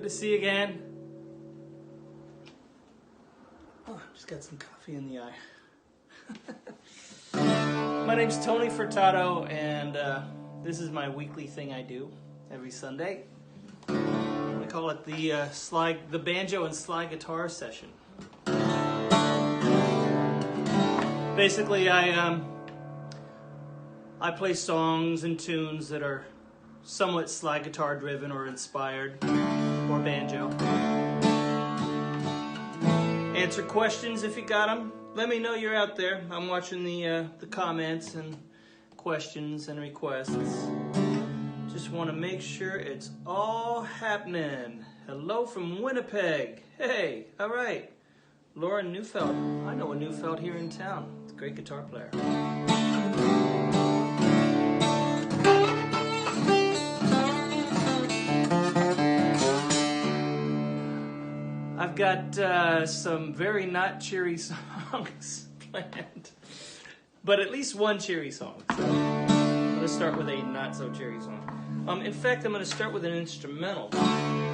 to see you again. Oh, just got some coffee in the eye. My name's Tony Furtado, and this is my weekly thing I do every Sunday. I call it the banjo and slide guitar session. Basically, I play songs and tunes that are somewhat slide guitar driven or inspired, or banjo. Answer questions if you got them. Let me know you're out there. I'm watching the comments and questions and requests. Just want to make sure it's all happening. Hello from Winnipeg. Hey, all right. Lauren Neufeld. I know a Neufeld here in town. It's a great guitar player. I've got some very not cheery songs planned, but at least one cheery song. So I'm going to start with a not so cheery song. In fact, I'm going to start with an instrumental.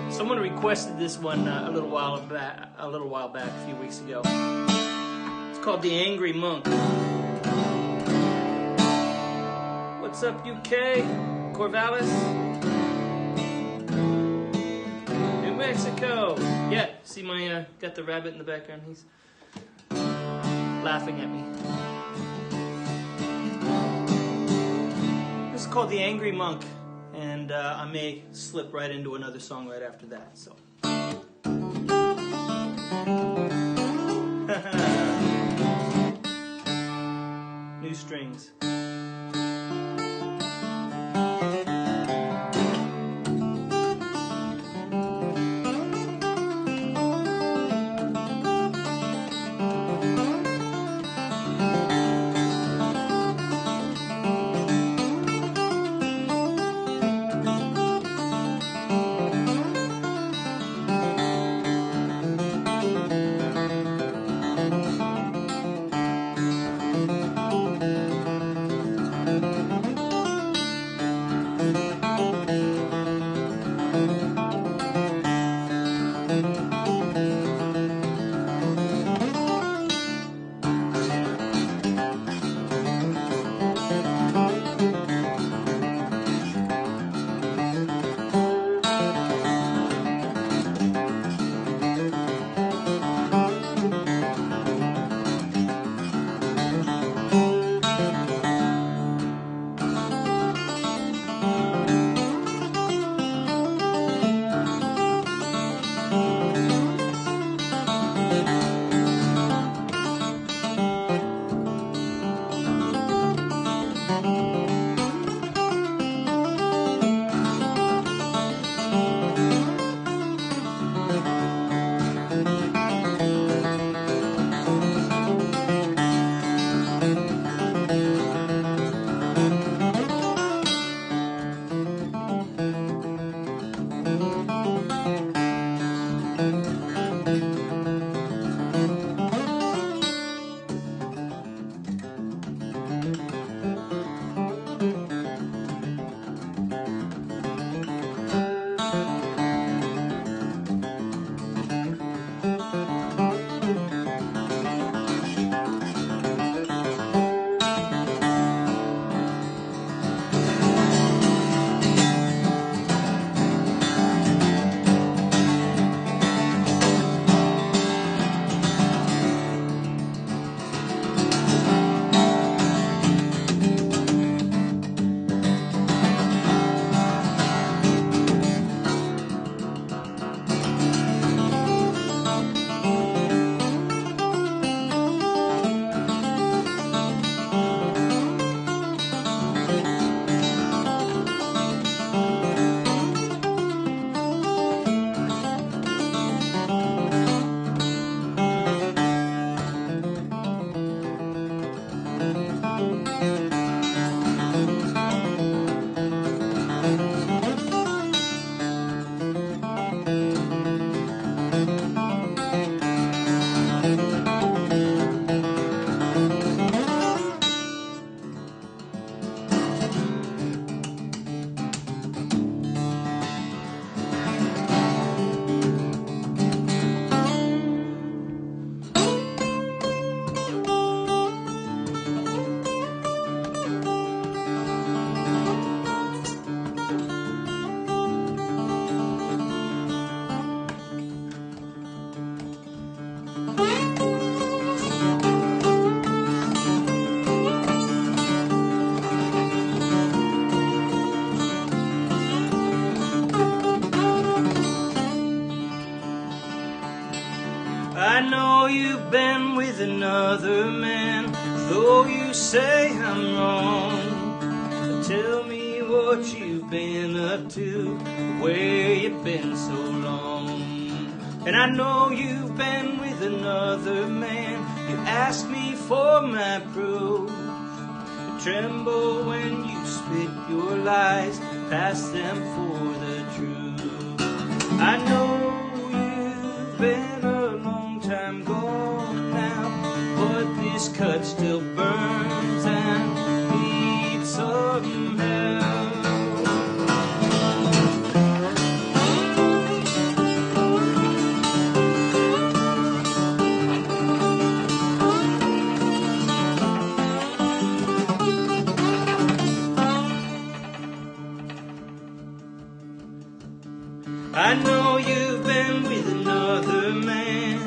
Someone requested this one a little while back, a few weeks ago. It's called "The Angry Monk." What's up, UK? Corvallis? New Mexico. Yeah, see my got the rabbit in the background. He's laughing at me. This is called "The Angry Monk." And I may slip right into another song right after that. So, new strings. another man, though you say I'm wrong. Tell me what you've been up to, where you've been so long. And I know you've been with another man. You ask me for my proof. You tremble when you spit your lies, pass them for the truth. I know you've been a long time gone now, but this cut still burns and bleeds some hell. I know you've been with another man.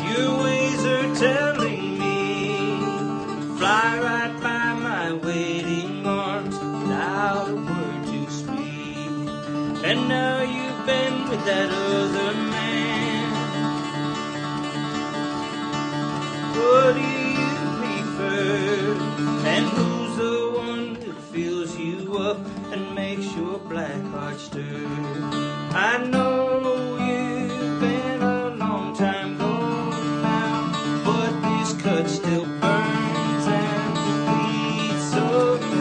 Your ways are telling me. Fly right by my waiting arms without a word to speak. And now you've been with that other man. What do you prefer? And who's the one who fills you up and makes your black heart stir? I know you've been a long time gone now, but this cut still burns and bleeds somehow.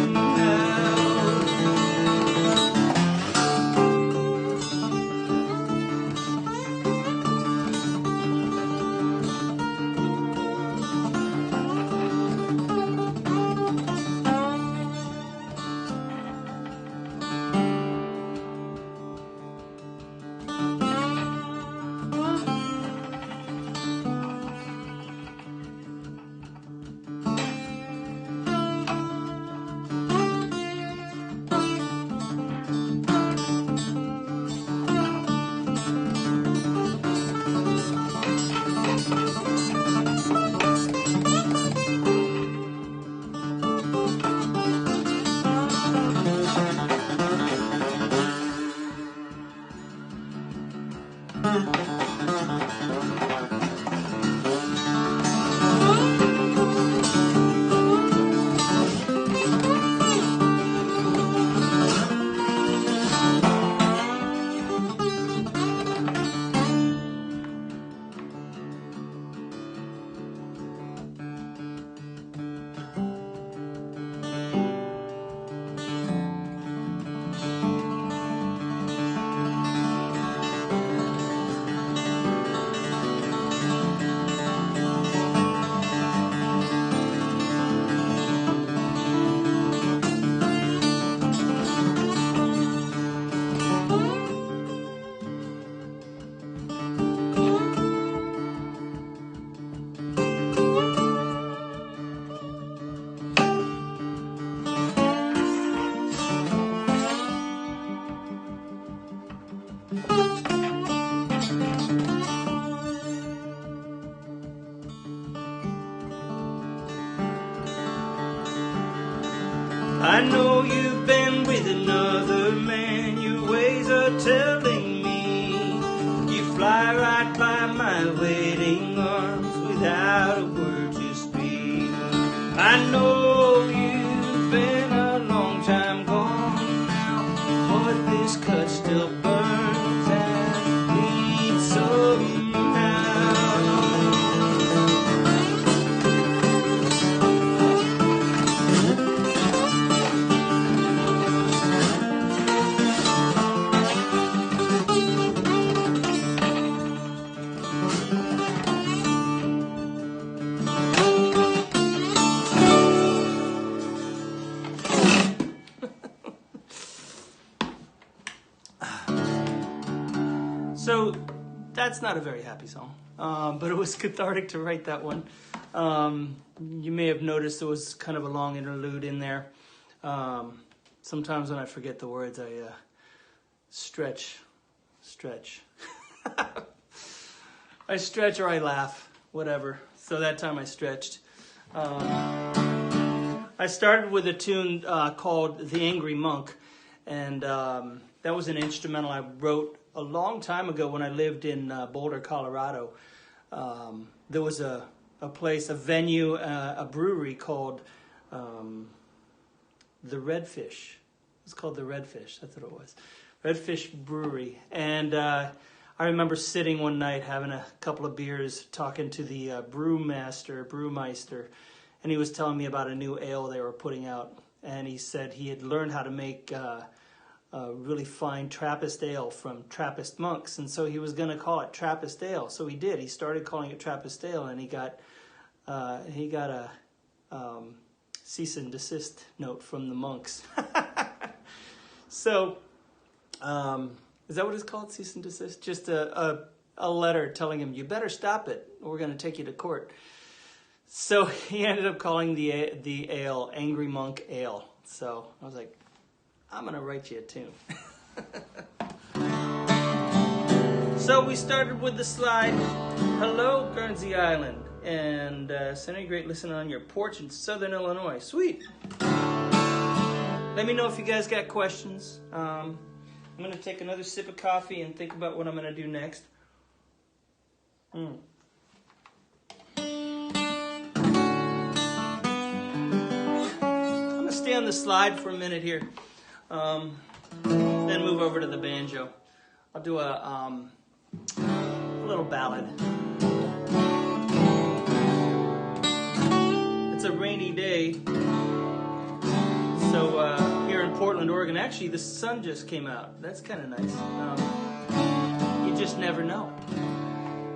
I know you've been with another man. Your ways are telling me. You fly right by my waiting arms without a word to speak. I know you've been a long time gone now, but this cut still burns and bleeds somehow. So that's not a very happy song, but it was cathartic to write that one. You may have noticed there was kind of a long interlude in there. Sometimes when I forget the words, I stretch. I stretch or I laugh, whatever. So that time I stretched. I started with a tune called The Angry Monk, and that was an instrumental I wrote a long time ago when I lived in Boulder, Colorado. There was a a venue, a brewery called the Redfish. It's called the Redfish. That's what it was. Redfish Brewery. And I remember sitting one night having a couple of beers, talking to the brewmeister, and he was telling me about a new ale they were putting out. And he said he had learned how to make a really fine Trappist ale from Trappist monks, and so he was going to call it Trappist ale. So he did. He started calling it Trappist ale, and he got a cease and desist note from the monks. So, is that what it's called? Cease and desist? Just a letter telling him, you better stop it, or we're going to take you to court. So he ended up calling the ale Angry Monk Ale. So I was like, I'm going to write you a tune. So we started with the slide, Hello, Guernsey Island, and sending great listening on your porch in Southern Illinois. Sweet. Let me know if you guys got questions. I'm going to take another sip of coffee and think about what I'm going to do next. I'm going to stay on the slide for a minute here, then move over to the banjo. I'll do a little ballad. It's a rainy day. So here in Portland, Oregon, actually the sun just came out. That's kind of nice. You just never know.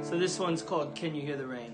So this one's called Can You Hear the Rain?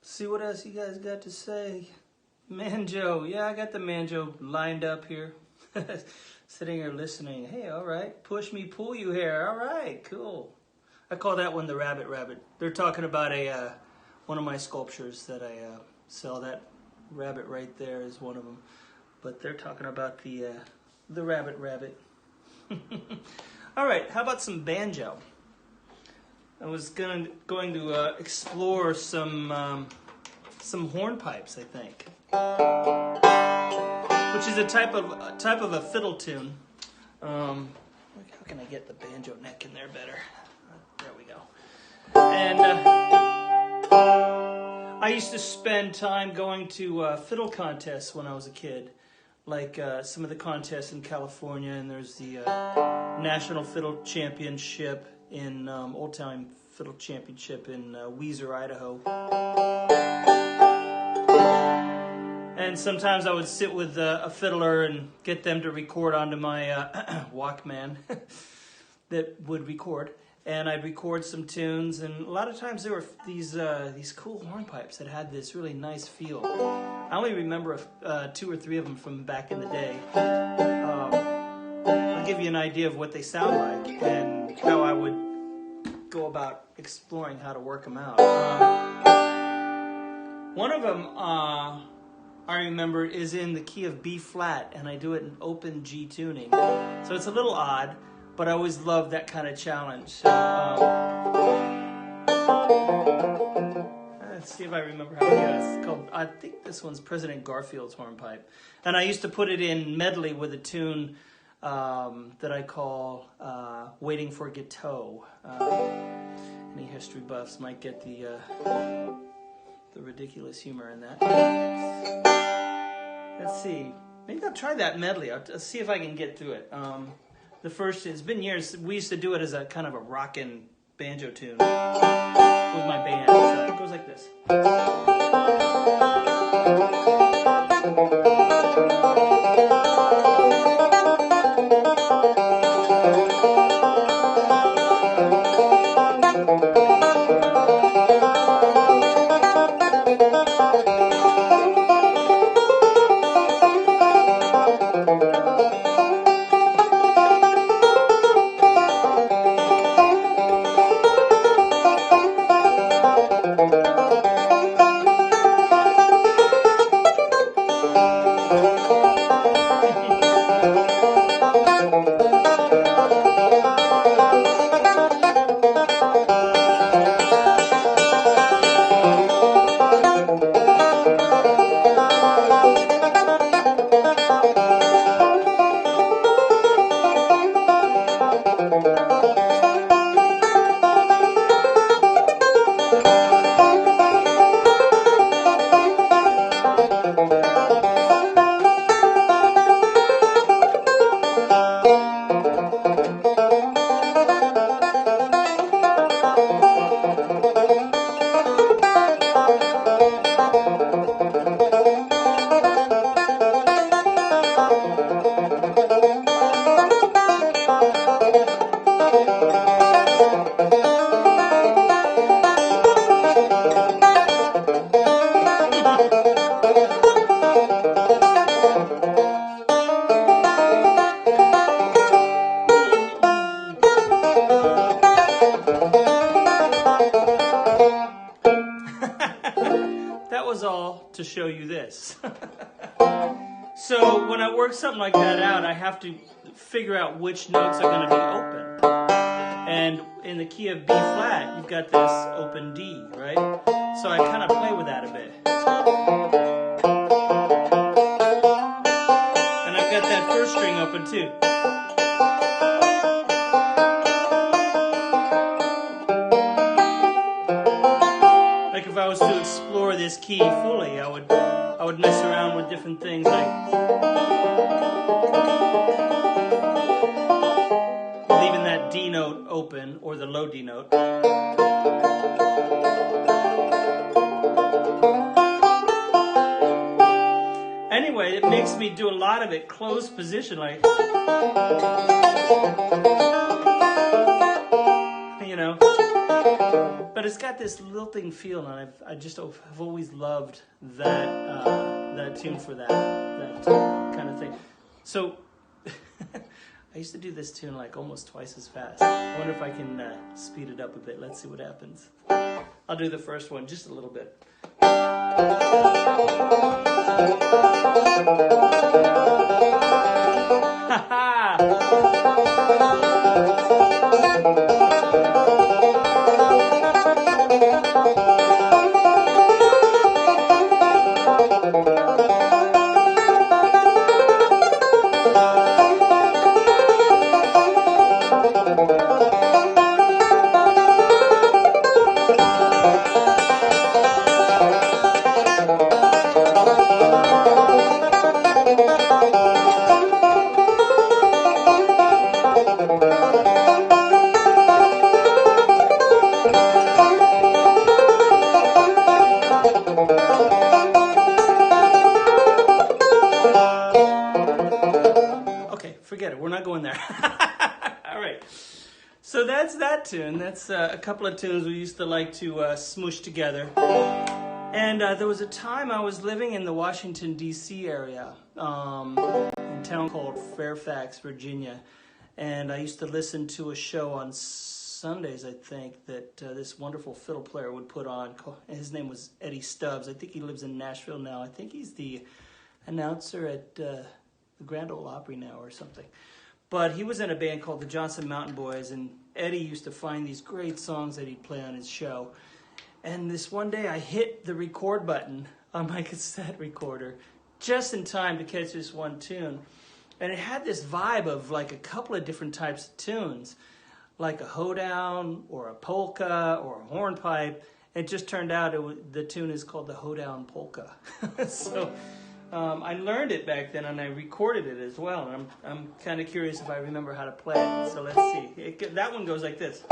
See what else you guys got to say. Banjo. Yeah, I got the banjo lined up here. Sitting here listening. Hey, all right. Push me, pull you here. All right, cool. I call that one the Rabbit Rabbit. They're talking about one of my sculptures that I sell. That rabbit right there is one of them. But they're talking about the Rabbit Rabbit. All right, how about some banjo? I was going to explore some hornpipes, I think, which is a type of a fiddle tune. How can I get the banjo neck in there better? There we go. And I used to spend time going to fiddle contests when I was a kid, like some of the contests in California, and there's the National Fiddle Championship in Old Time Fiddle Championship in Weiser, Idaho. And sometimes I would sit with a fiddler and get them to record onto my Walkman that would record. And I'd record some tunes, and a lot of times there were these cool hornpipes that had this really nice feel. I only remember 2 or 3 of them from back in the day. I'll give you an idea of what they sound like and how I would go about exploring how to work them out. One of them I remember is in the key of B flat, and I do it in open G tuning. So it's a little odd, but I always loved that kind of challenge. So, let's see if I remember how it goes. It's called, I think this one's President Garfield's hornpipe. And I used to put it in medley with a tune that I call Waiting for Guiteau. Any history buffs might get the ridiculous humor in that. Let's see. Maybe I'll try that medley. I'll see if I can get through it. The first, it's been years, we used to do it as a kind of a rockin' banjo tune with my band. So it goes like this. To show you this. So when I work something like that out, I have to figure out which notes are going to be open. And in the key of B flat, you've got this open D, right? So I kind of play with that a bit. And I've got that first string open too. If I was to explore this key fully, I would mess around with different things like leaving that D note open, or the low D note. Anyway, it makes me do a lot of it closed position, like, you know. But it's got this lilting feel, and I've always loved that tune for that kind of thing. So I used to do this tune like almost twice as fast. I wonder if I can speed it up a bit. Let's see what happens. I'll do the first one just a little bit. Forget it. We're not going there. All right. So that's that tune. That's a couple of tunes we used to like to smoosh together. And there was a time I was living in the Washington, D.C. area, in a town called Fairfax, Virginia. And I used to listen to a show on Sundays, I think, that this wonderful fiddle player would put on. His name was Eddie Stubbs. I think he lives in Nashville now. I think he's the announcer at the Grand Ole Opry now or something. But he was in a band called the Johnson Mountain Boys, and Eddie used to find these great songs that he'd play on his show. And this one day I hit the record button on my cassette recorder just in time to catch this one tune. And it had this vibe of like a couple of different types of tunes, like a hoedown or a polka or a hornpipe. It just turned out the tune is called the Hoedown Polka. So I learned it back then, and I recorded it as well. And I'm kind of curious if I remember how to play it. So let's see. That one goes like this.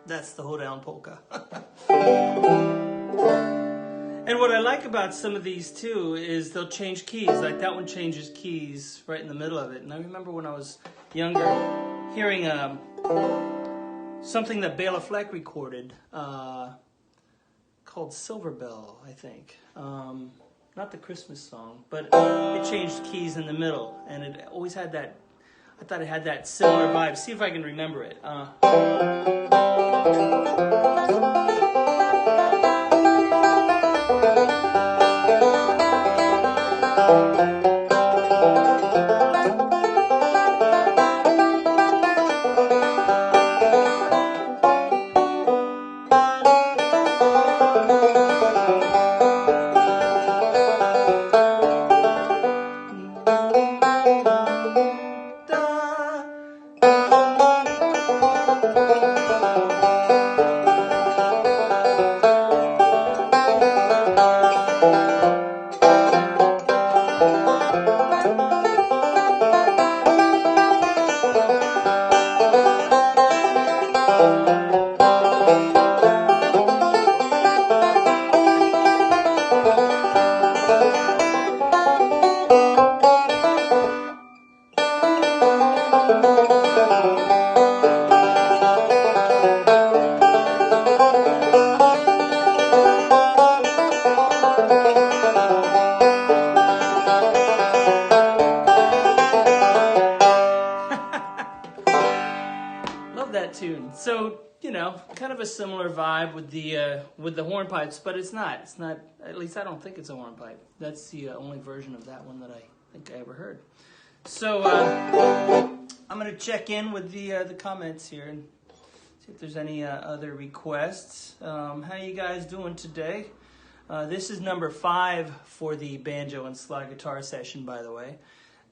That's the Hoedown Polka. And what I like about some of these too is they'll change keys. Like that one changes keys right in the middle of it. And I remember when I was younger hearing something that Bela Fleck recorded called Silver Bell, I think. Not the Christmas song, but it changed keys in the middle. And it always had that, I thought it had that similar vibe. See if I can remember it. a similar vibe with the hornpipes, but it's not. It's not. At least I don't think it's a hornpipe. That's the only version of that one that I think I ever heard. So I'm going to check in with the comments here and see if there's any other requests. How you guys doing today? This is number 5 for the banjo and slide guitar session, by the way.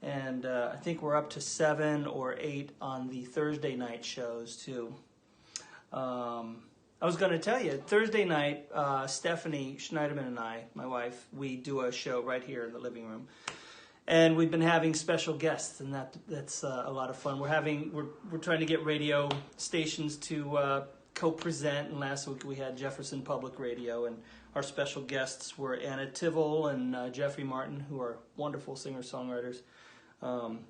And I think we're up to 7 or 8 on the Thursday night shows, too. I was going to tell you, Thursday night, Stephanie Schneiderman and I, my wife, we do a show right here in the living room. And we've been having special guests, and that's a lot of fun. We're trying to get radio stations to co-present, and last week we had Jefferson Public Radio, and our special guests were Anna Tivol and Jeffrey Martin, who are wonderful singer-songwriters.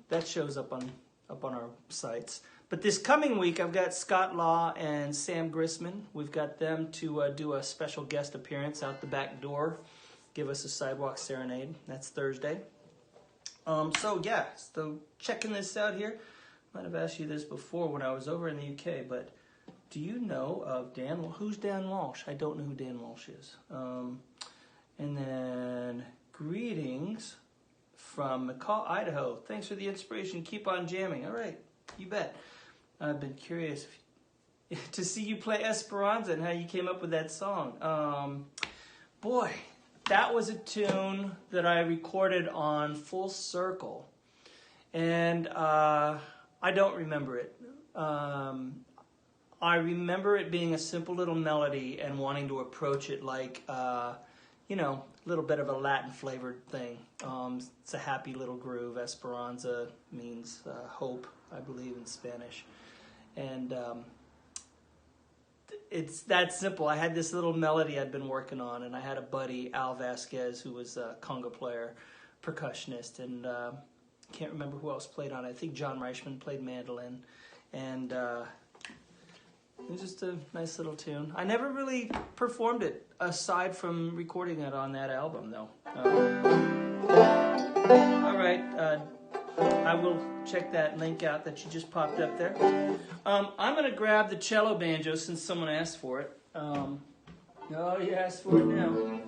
That shows up on our sites. But this coming week, I've got Scott Law and Sam Grissman. We've got them to do a special guest appearance out the back door, give us a sidewalk serenade. That's Thursday. So checking this out here. Might have asked you this before when I was over in the UK, but do you know of who's Dan Walsh? I don't know who Dan Walsh is. And then greetings from McCall, Idaho. Thanks for the inspiration. Keep on jamming. All right, you bet. I've been curious to see you play Esperanza and how you came up with that song. Boy, that was a tune that I recorded on Full Circle, and I don't remember it. I remember it being a simple little melody and wanting to approach it like, a little bit of a Latin flavored thing. It's a happy little groove. Esperanza means hope, I believe, in Spanish. And it's that simple. I had this little melody I'd been working on, and I had a buddy, Al Vasquez, who was a conga player, percussionist, and can't remember who else played on it. I think John Reichman played mandolin, and it was just a nice little tune. I never really performed it, aside from recording it on that album, though. All right, I will check that link out that you just popped up there. I'm going to grab the cello banjo since someone asked for it. Oh, you asked for it now.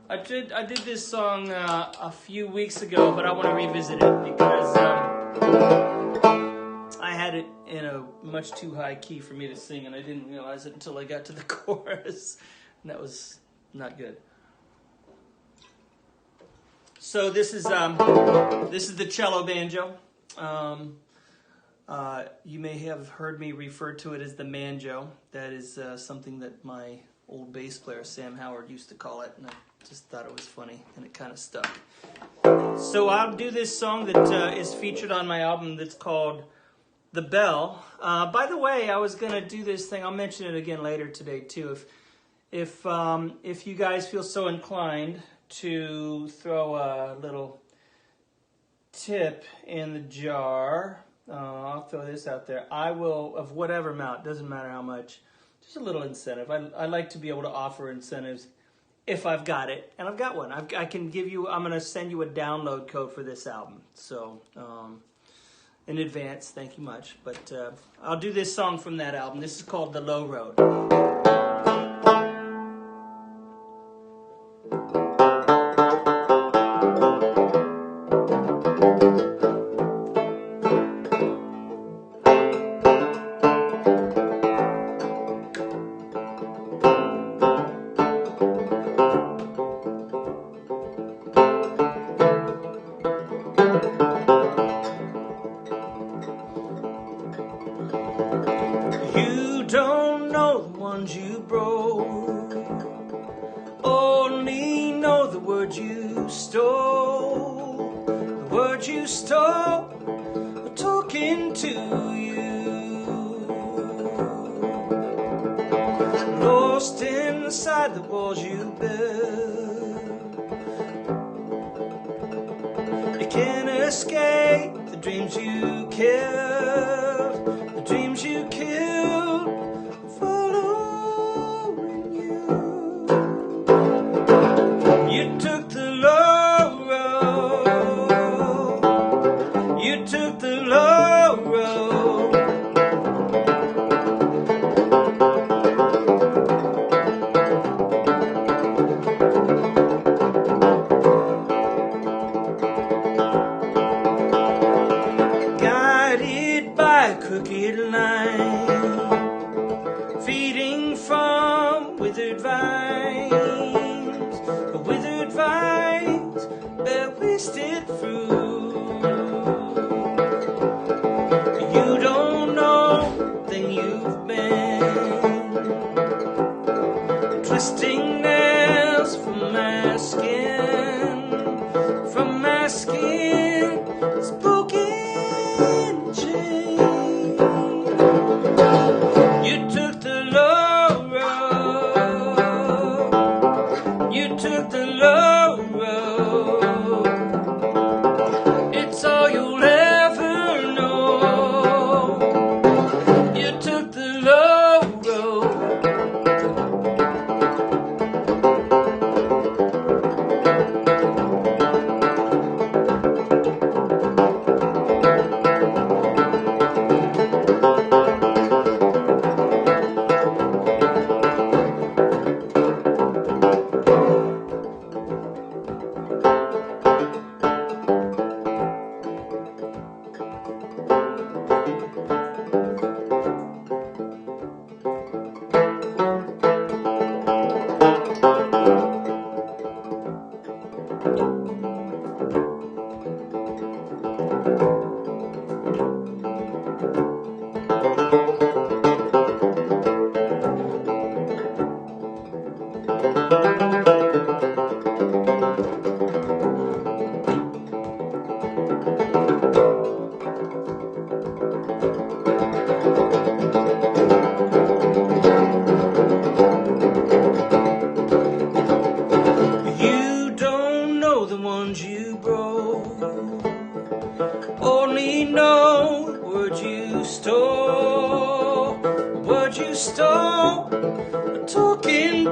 I did this song a few weeks ago, but I want to revisit it because I had it in a much too high key for me to sing, and I didn't realize it until I got to the chorus, and that was not good. So this is the cello banjo. You may have heard me refer to it as the manjo. That is something that my old bass player Sam Howard used to call it, and I just thought it was funny, and it kind of stuck. So I'll do this song that is featured on my album that's called The Bell. By the way, I was going to do this thing. I'll mention it again later today too. If you guys feel so inclined to throw a little tip in the jar, I'll throw this out there. I will, of whatever amount, doesn't matter how much, just a little incentive. I like to be able to offer incentives if I've got it, and I've got one. I can give you. I'm going to send you a download code for this album. So in advance, thank you much. But I'll do this song from that album. This is called The Low Road. You don't know the ones you broke, only know the words you stole. The words you stole are talking to you, lost inside the walls you built. You can't escape the dreams you killed, the dreams you killed following you. You took the low road, you took the low road.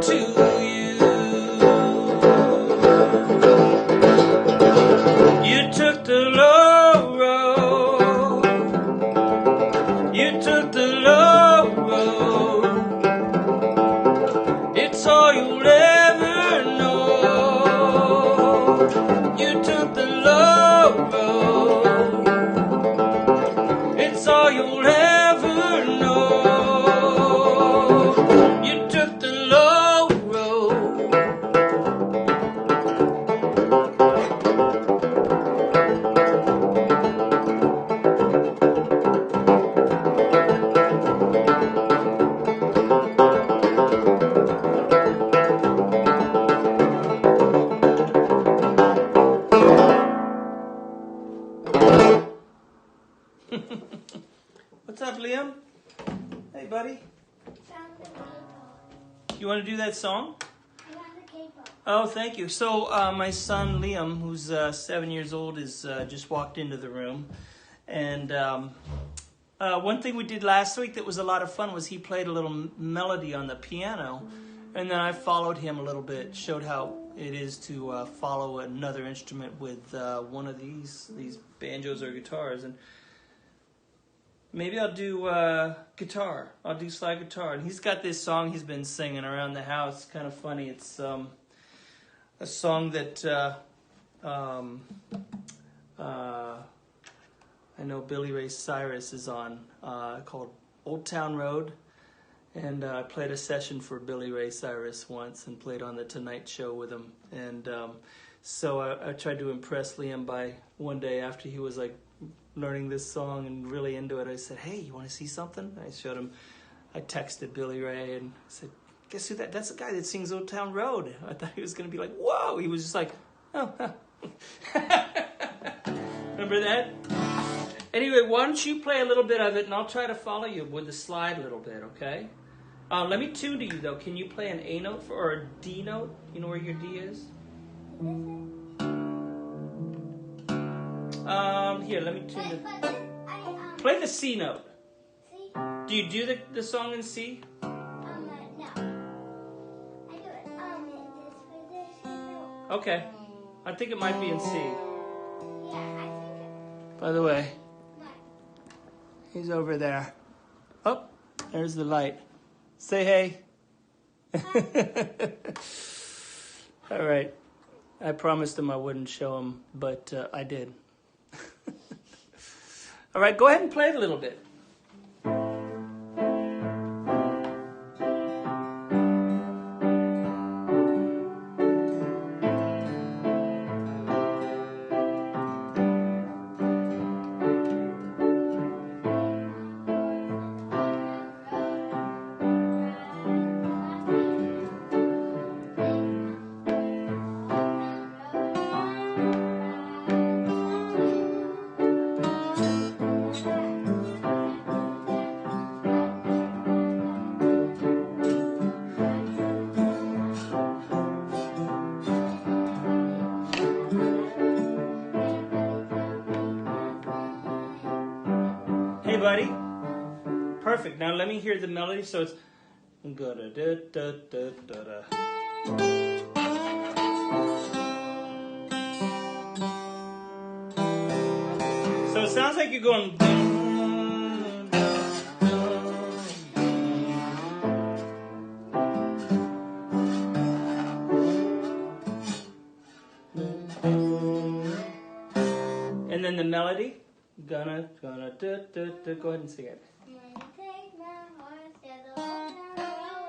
to you. You took the low road. You took the low road. It's all you'll ever know. You took the low road. It's all you'll ever know. You took the low road. What's up, Liam? Hey, buddy. You want to do that song? Oh, thank you. So my son Liam, who's 7 years old, is just walked into the room. And one thing we did last week that was a lot of fun was he played a little melody on the piano. And then I followed him a little bit, showed how it is to follow another instrument with one of these banjos or guitars. And maybe I'll do guitar. I'll do slide guitar. And he's got this song he's been singing around the house. Kind of funny. It's a song that I know Billy Ray Cyrus is on, called Old Town Road. And I played a session for Billy Ray Cyrus once and played on the Tonight Show with him. And so I tried to impress Liam by one day after he was like learning this song and really into it. I said, hey, you want to see something? I showed him, I texted Billy Ray and said, guess who that's the guy that sings Old Town Road. I thought he was going to be like, whoa. He was just like, oh. Remember that? Anyway, why don't you play a little bit of it and I'll try to follow you with the slide a little bit, okay? Let me tune to you though. Can you play an A note or a D note? You know where your D is? Here, let me tune it. Play the C note. C? Do you do the song in C? No. I do it. This. Okay. I think it might be in C. Yeah, I think it. By the way, What? he's over there. Oh, there's the light. Say hey. All right. I promised him I wouldn't show him, but I did. All right, go ahead and play it a little bit. Hey, buddy. Perfect. Now let me hear the melody. So it's da da da da da da. So it sounds like you're going. And then the melody. Gonna, go ahead and sing it. Take my horse to the old town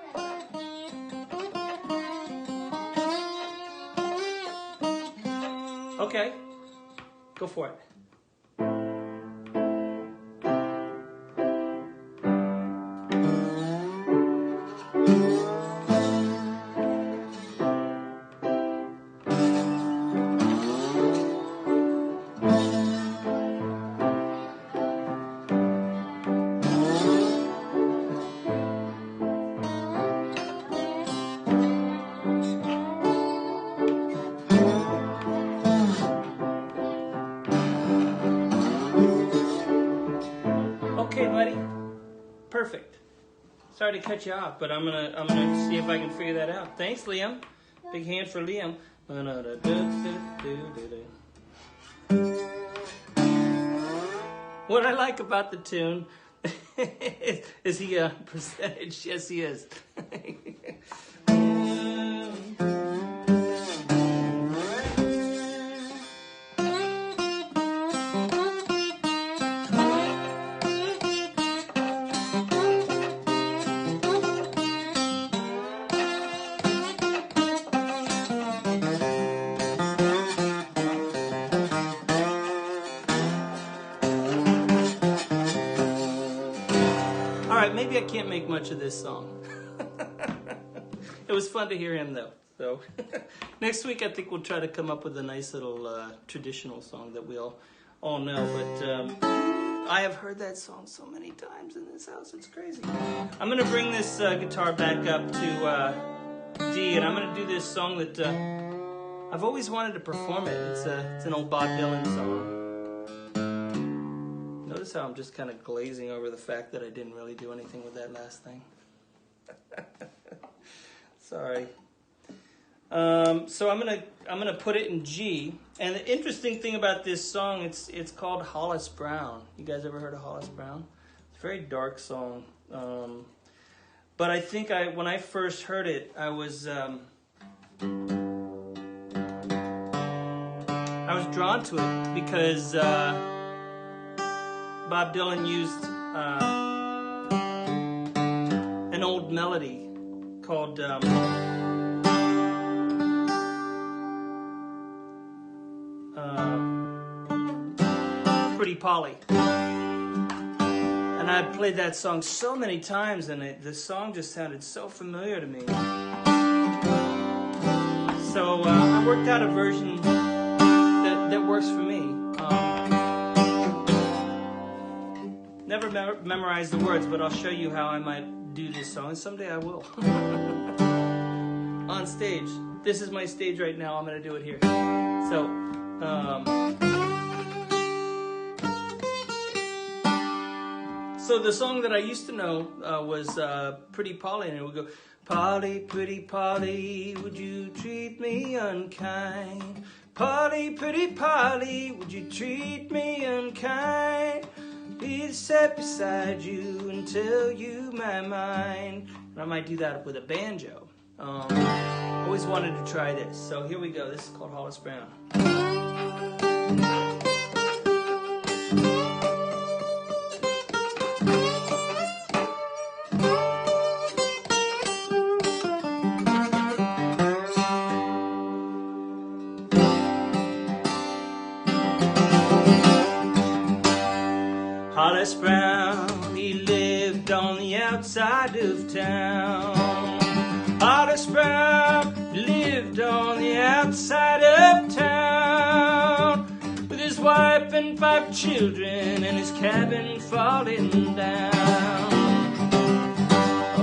road. Okay, go for it. sorry to cut you off, but I'm gonna see if I can figure that out. Thanks, Liam. Big hand for Liam. What I like about the tune is he a percentage? Yes, he is. Alright, maybe I can't make much of this song. It was fun to hear him though. So next week I think we'll try to come up with a nice little traditional song that we all know. But I have heard that song so many times in this house, it's crazy. I'm going to bring this guitar back up to D, and I'm going to do this song that I've always wanted to perform it. It's an old Bob Dylan song. Notice how I'm just kind of glazing over the fact that I didn't really do anything with that last thing. Sorry. So I'm gonna put it in G. And the interesting thing about this song, it's called Hollis Brown. You guys ever heard of Hollis Brown? It's a very dark song. But I think when I first heard it, I was drawn to it because Bob Dylan used an old melody called Pretty Polly. And I played that song so many times, and the song just sounded so familiar to me. So I worked out a version that works for me. Never memorize the words, but I'll show you how I might do this song, and someday I will. On stage. This is my stage right now. I'm going to do it here. So the song that I used to know was Pretty Polly, and it would go, Polly, pretty Polly, would you treat me unkind? Polly, pretty Polly, would you treat me unkind? Be set beside you and tell you my mind. And I might do that with a banjo. Always wanted to try this. So here we go. This is called Hollis Brown. Hollis Brown, he lived on the outside of town. Hollis Brown lived on the outside of town, with his wife and 5 children and his cabin falling down.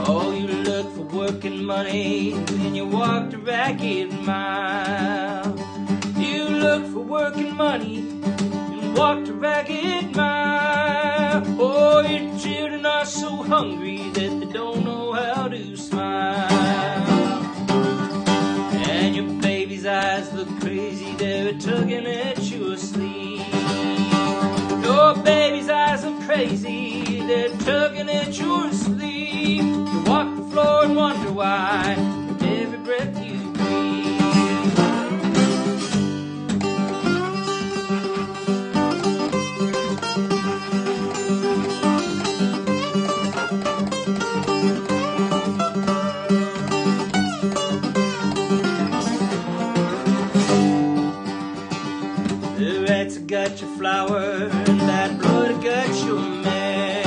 Oh, you look for work and money and you walked a ragged mile. You look for work and money and walked a ragged mile. Oh, your children are so hungry that they don't know how to smile. And your baby's eyes look crazy, they're tugging at your sleeve. Your baby's eyes look crazy, they're tugging at your sleeve. You walk the floor and wonder why with every breath you got your flower and that blood got your man.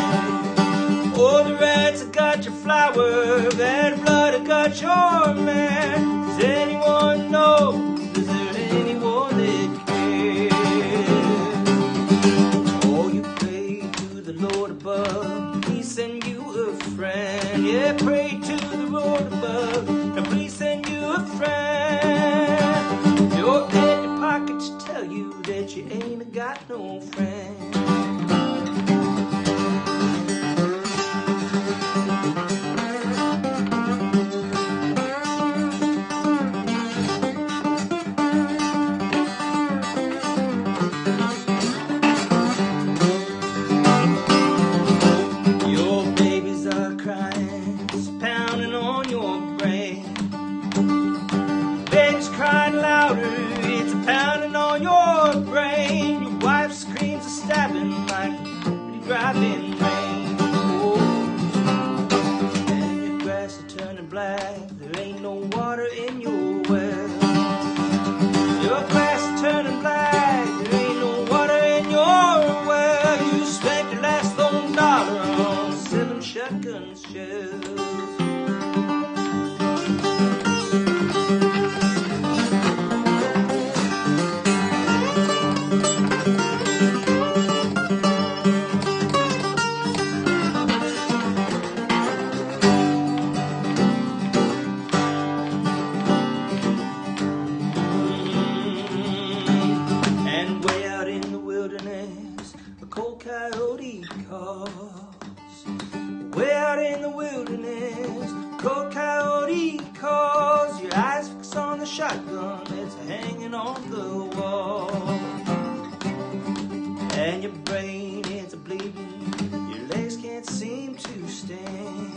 Oh, the rats got your flower, that blood got your man. Does anyone know? Is there anyone that cares? Oh, you pray to the Lord above, please send you a friend. Yeah, pray to the Lord above, and please send you a friend. Your in your pockets tell you that you ain't got no friend. Your glass is turning black. There ain't no water in your well. You spent your last $1 on 7 shotgun shells. Coyote calls. Way out in the wilderness, cold coyote calls. Your eyes fix on the shotgun that's hanging on the wall, and your brain is bleeding. Your legs can't seem to stand.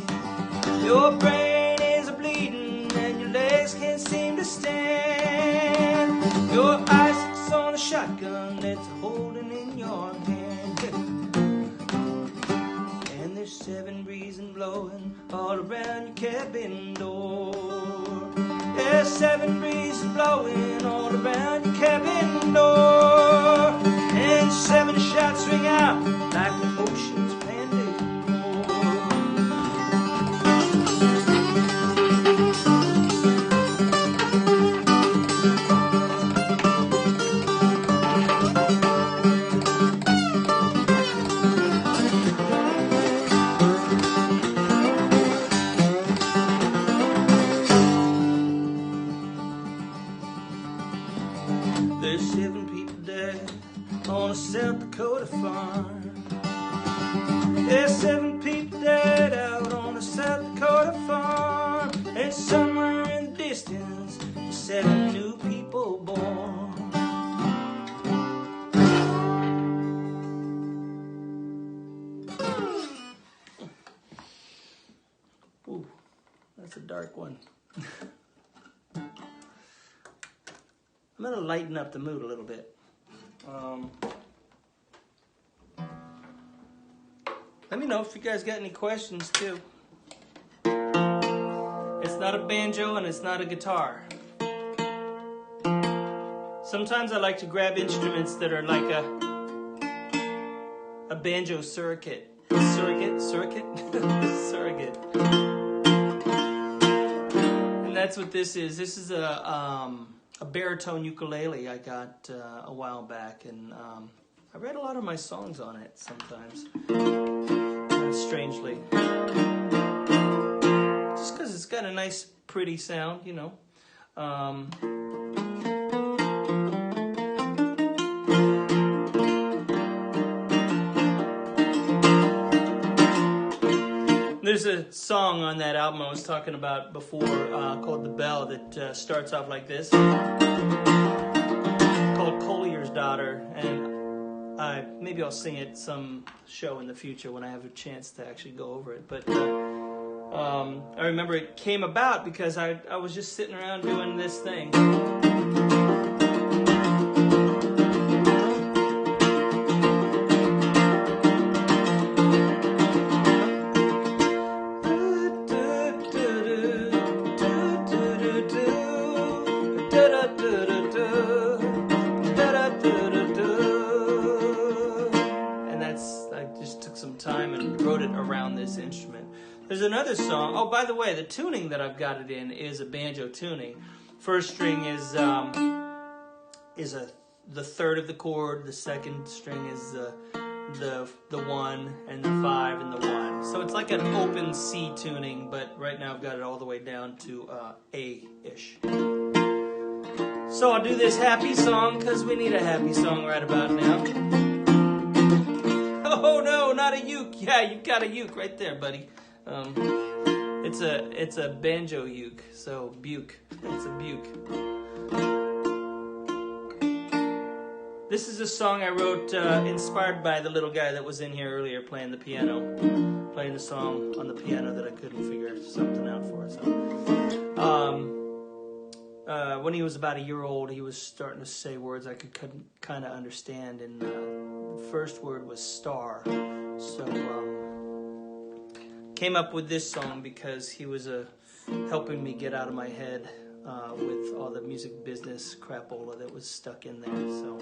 Your brain is bleeding and your legs can't seem to stand. Your eyes fix on the shotgun that's holding in your hand. There's 7 breezes blowing all around your cabin door. There's 7 breezes blowing all around your cabin door. And 7 shots ring out like the ocean's There's 7 people dead on a South Dakota farm. There's 7 people dead out on a South Dakota farm. And somewhere in the distance, 7 new people born. Ooh, that's a dark one. I'm going to lighten up the mood a little bit. Let me know if you guys got any questions too. It's not a banjo and it's not a guitar. Sometimes I like to grab instruments that are like a banjo surrogate. Surrogate? And that's what this is. This is a baritone ukulele I got a while back, and I write a lot of my songs on it sometimes, strangely. Just because it's got a nice, pretty sound, you know. There's a song on that album I was talking about before called The Bell that starts off like this, called Collier's Daughter, and maybe I'll sing it some show in the future when I have a chance to actually go over it. But I remember it came about because I was just sitting around doing this thing. Instrument. There's another song. Oh, by the way, the tuning that I've got it in is a banjo tuning. First string is the third of the chord. The second string is the 1 and the 5 and the 1. So it's like an open C tuning, but right now I've got it all the way down to A-ish. So I'll do this happy song because we need a happy song right about now. Oh no, not a uke. Yeah, you've got a uke right there, buddy. It's a banjo uke, so buke. It's a buke. This is a song I wrote inspired by the little guy that was in here earlier playing the piano. Playing the song on the piano that I couldn't figure something out for. So, when he was about a year old, he was starting to say words I could kind of understand, and the first word was star. So came up with this song because he was helping me get out of my head with all the music business crapola that was stuck in there. So.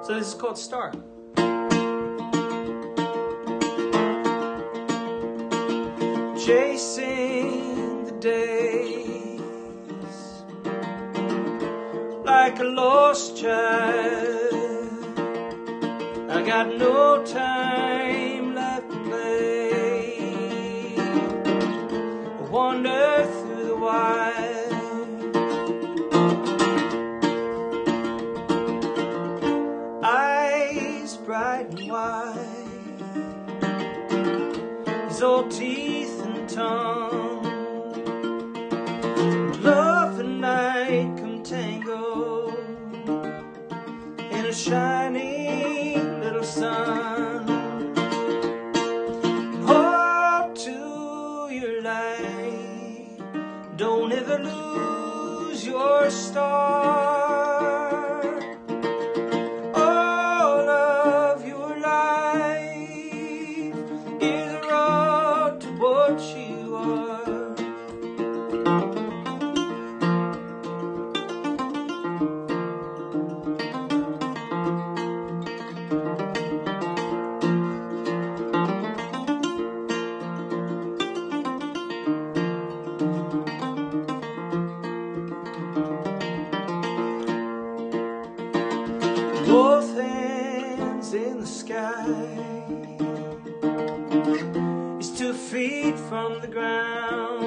So this is called Star. Chasing the days like a lost child. I got no time left to play. I wander through the wild. Eyes bright and wide, his old teeth and tongue, love and night come tangled in a shining little sun. Hold to your light, don't ever lose your star. Both hands in the sky, he's 2 feet from the ground,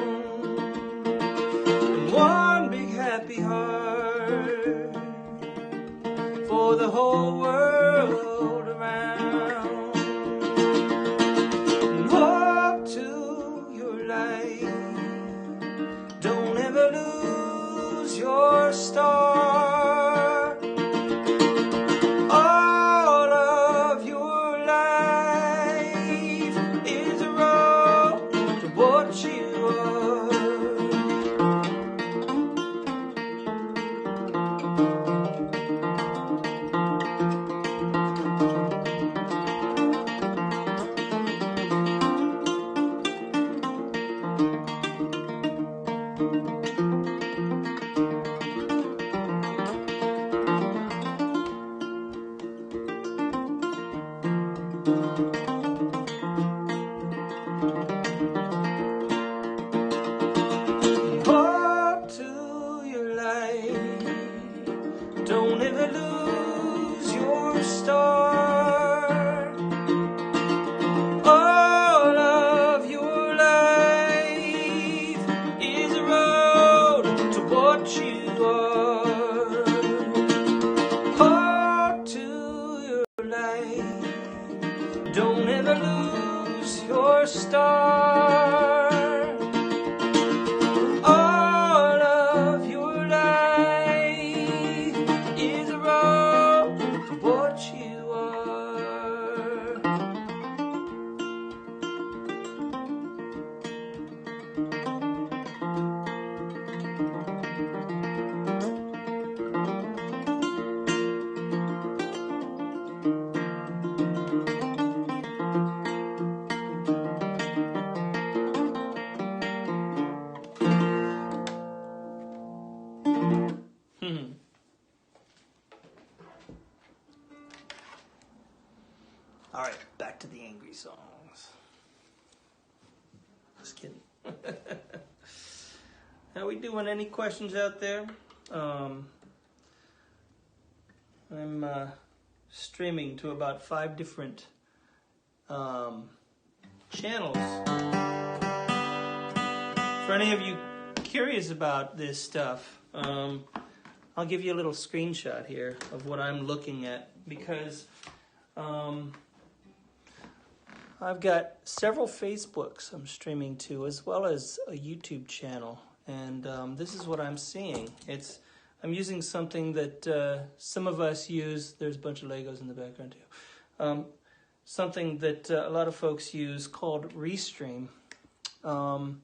and one big happy heart for the whole world around. And walk to your light, don't ever lose your star. Don't ever lose your star. All of your life is a road to what you are. Hold to your light, don't ever lose your star. All right, back to the angry songs. Just kidding. How we doing? Any questions out there? I'm streaming to about 5 different channels. For any of you curious about this stuff, I'll give you a little screenshot here of what I'm looking at, because I've got several Facebooks I'm streaming to, as well as a YouTube channel, and this is what I'm seeing. I'm using something that some of us use. There's a bunch of Legos in the background too. Something that a lot of folks use called Restream, and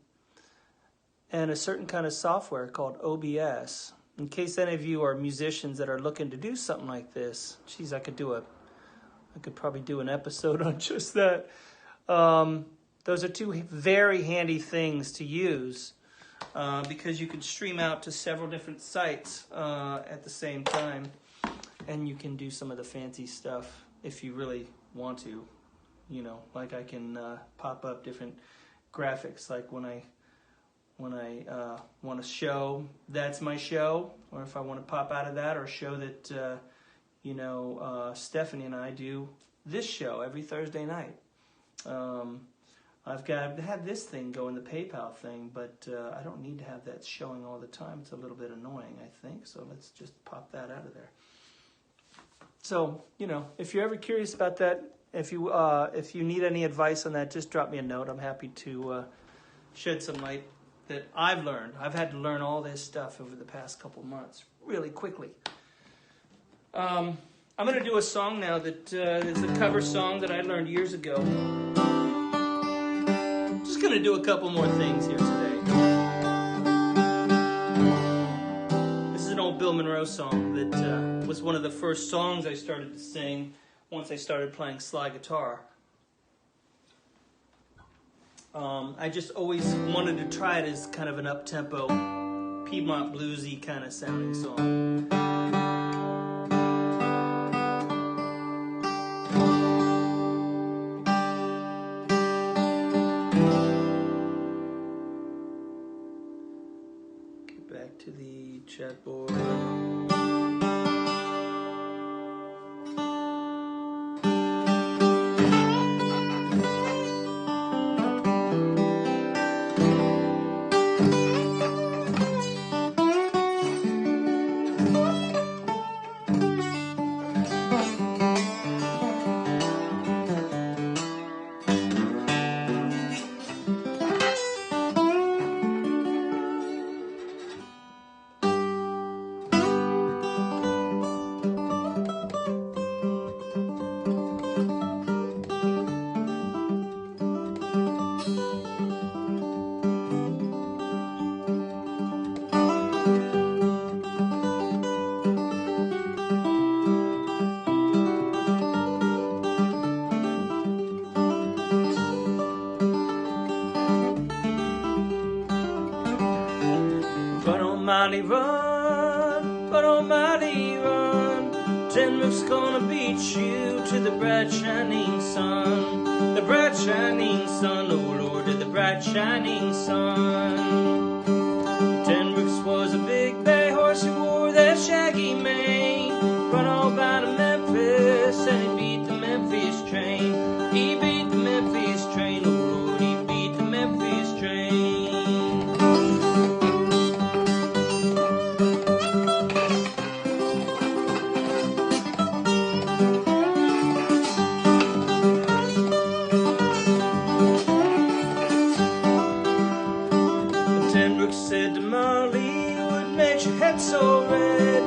a certain kind of software called OBS. in case any of you are musicians that are looking to do something like this, geez, I could probably do an episode on just that. Those are two very handy things to use because you can stream out to several different sites at the same time, and you can do some of the fancy stuff if you really want to. You know, like I can pop up different graphics, like when I want to show that's my show, or if I want to pop out of that or show that Stephanie and I do this show every Thursday night. I've had this thing go in the PayPal thing, but I don't need to have that showing all the time. It's a little bit annoying, I think. So let's just pop that out of there. So, if you're ever curious about that, if you need any advice on that, just drop me a note. I'm happy to shed some light that I've learned. I've had to learn all this stuff over the past couple months really quickly. I'm going to do a song now that is a cover song that I learned years ago. Just going to do a couple more things here today. This is an old Bill Monroe song that was one of the first songs I started to sing once I started playing slide guitar. I just always wanted to try it as kind of an up-tempo, Piedmont bluesy kind of sounding song. Get back to the chat board. Run, but almighty run. Tenroof's gonna beat you to the bright shining sun. The bright shining sun, oh Lord, to the bright shining sun. Tenroof's was a big bay horse who wore that shaggy mane. Run all by to Memphis and he beat the Memphis train. He beat the Memphis train, oh Lord, he beat the Memphis train. Said to Molly, what makes your head so red?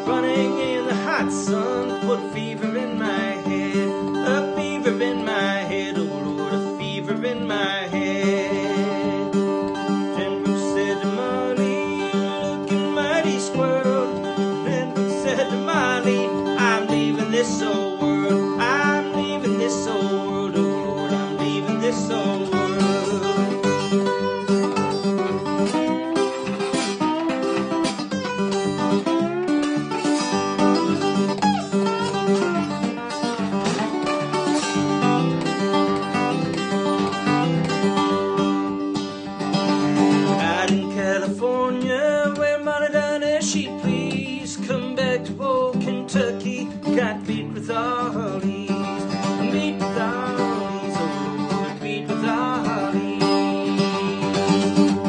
Running in the hot sun put fever in my head. A fever in my head, oh Lord, a fever in my head. Tenbrook said to Molly, you're looking mighty squirrel. Tenbrook said to Molly, I'm leaving this old world. I'm leaving this old world, oh Lord, I'm leaving this old world. Kentucky got beat with all these, beat with all these, oh Lord, beat with all these.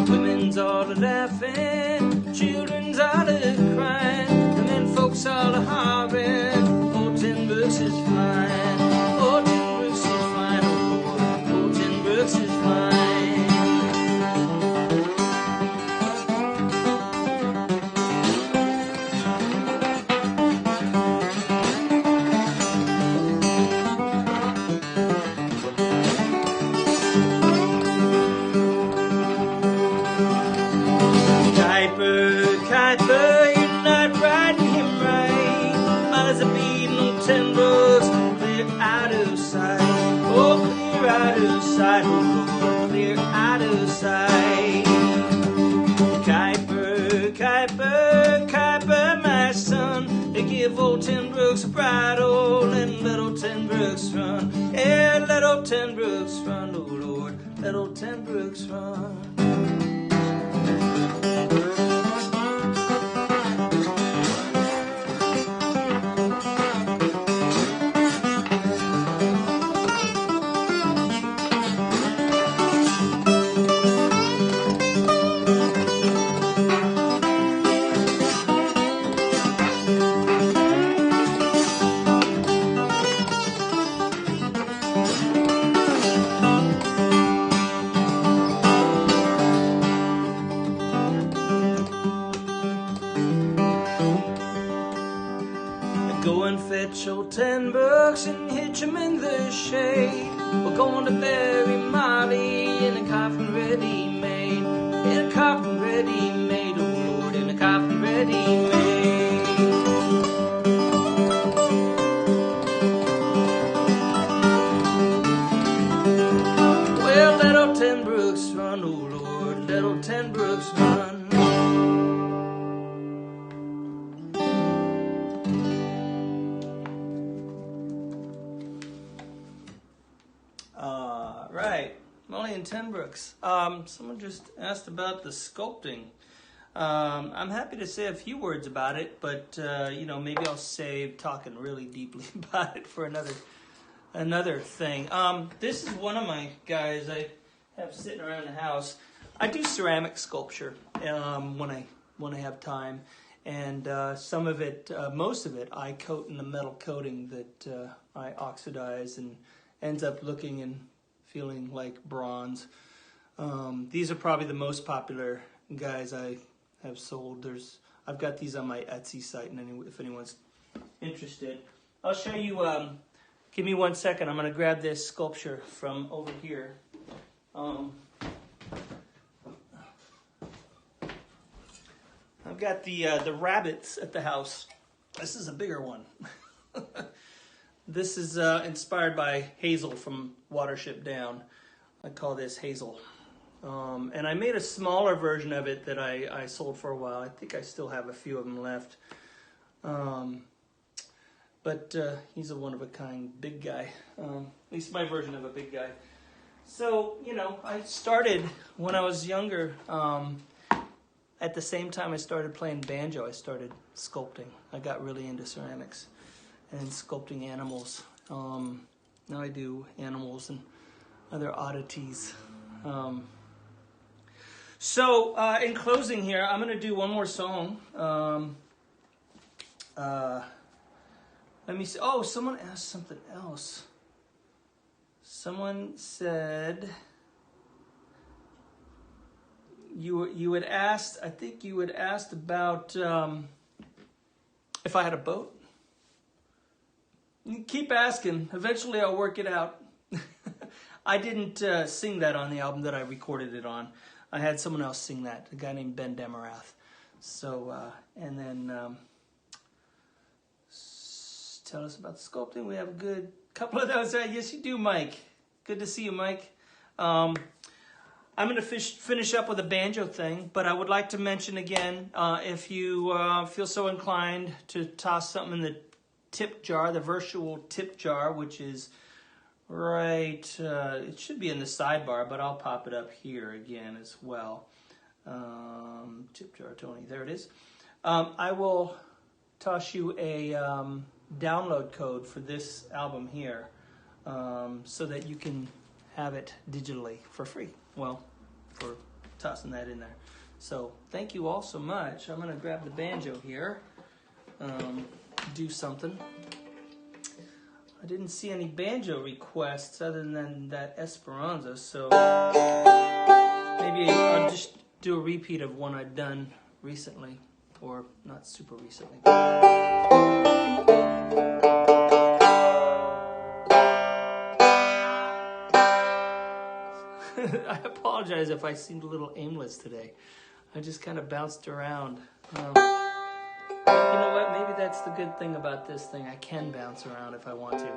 The women's all laughing, children's all crying, and then folks all hollering, old Tenbrooks is flying, old Tenbrooks is flying, oh Lord, old Tenbrooks is flying. Kuiper, of sight, oh Lord, clear out of sight. Kuiper, Kuiper, Kuiper, my son, they give old Ten Brooks a bridle and let old Ten Brooks run. Yeah, let old Ten Brooks run, oh Lord, let old Ten Brooks run. Go and fetch old Ten Brooks and hitch him in the shade. We're going to bury Molly in a coffin ready made. In a coffin ready made, oh Lord, in a coffin ready made. Well, let old Ten Brooks run, oh Lord, let old Ten Brooks run. Right, Molly and Ten Brooks. Someone just asked about the sculpting. I'm happy to say a few words about it, but you know, maybe I'll save talking really deeply about it for another thing. This is one of my guys I have sitting around the house. I do ceramic sculpture when I have time, and some of it, most of it, I coat in a metal coating that I oxidize and ends up looking and feeling like bronze. These are probably the most popular guys I have sold. I've got these on my Etsy site, and if anyone's interested, I'll show you. Give me 1 second. I'm going to grab this sculpture from over here. I've got the rabbits at the house. This is a bigger one. This is inspired by Hazel from Watership Down. I call this Hazel. And I made a smaller version of it that I sold for a while. I think I still have a few of them left. But he's a one-of-a-kind big guy. At least my version of a big guy. So, you know, I started when I was younger. At the same time I started playing banjo, I started sculpting. I got really into ceramics and sculpting animals. Now I do animals and other oddities. So in closing here, I'm going to do one more song. Let me see. Oh, someone asked something else. Someone said you had asked. I think you had asked about if I had a boat. You keep asking. Eventually, I'll work it out. I didn't sing that on the album that I recorded it on. I had someone else sing that, a guy named Ben Demarath. So, and then tell us about the sculpting. We have a good couple of those. Yes, you do, Mike. Good to see you, Mike. I'm going to finish up with a banjo thing, but I would like to mention again, if you feel so inclined to toss something in the tip jar, the virtual tip jar, which is right, it should be in the sidebar, but I'll pop it up here again as well. Tip jar, Tony, there it is. I will toss you a download code for this album here, so that you can have it digitally for free. Well, for tossing that in there. So thank you all so much. I'm going to grab the banjo here, do something. I didn't see any banjo requests other than that Esperanza, so maybe I'll just do a repeat of one I've done recently, or not super recently. I apologize if I seemed a little aimless today. I just kind of bounced around. You know what? Maybe that's the good thing about this thing. I can bounce around if I want to.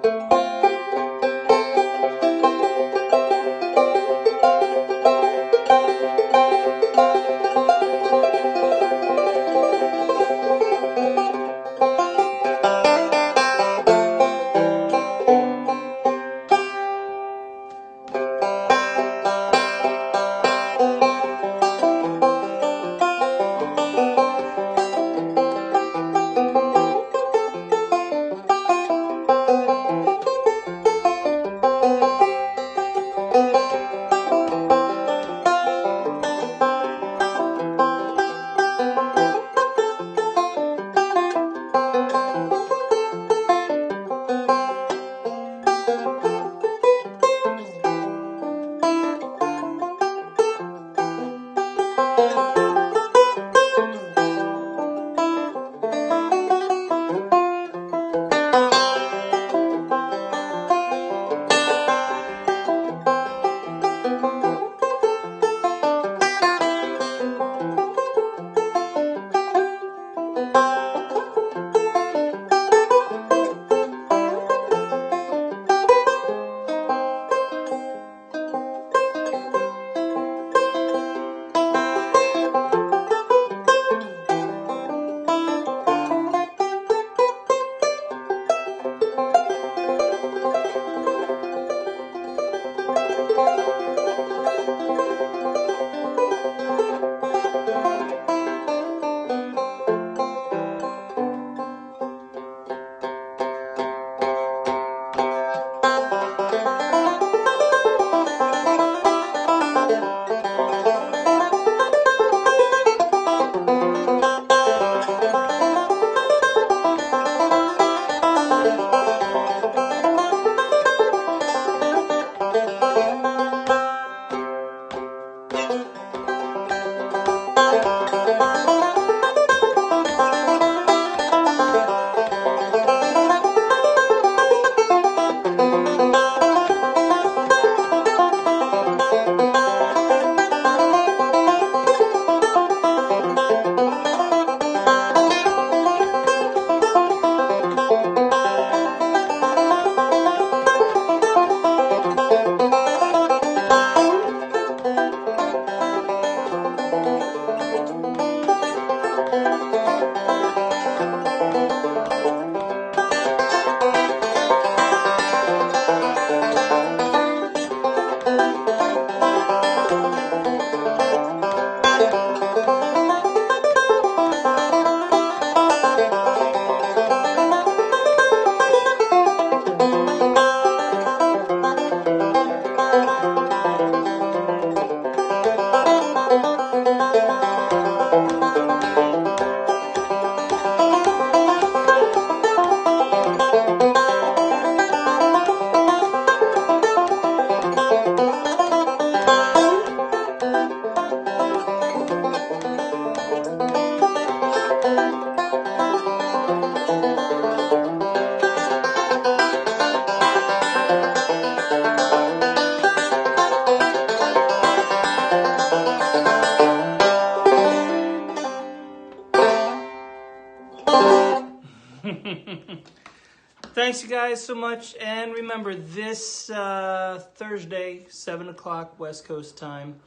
Thanks, you guys, so much. And remember, this Thursday, 7 o'clock West Coast time,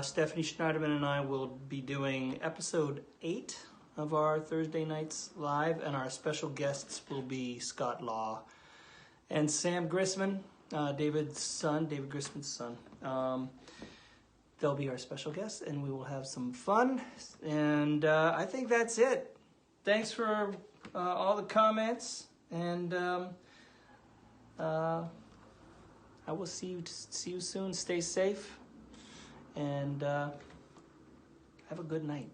Stephanie Schneiderman and I will be doing episode 8 of our Thursday nights live. And our special guests will be Scott Law and Sam Grissman, David Grissman's son. They'll be our special guests, and we will have some fun. And I think that's it. Thanks for all the comments, and I will see you soon. Stay safe, and have a good night.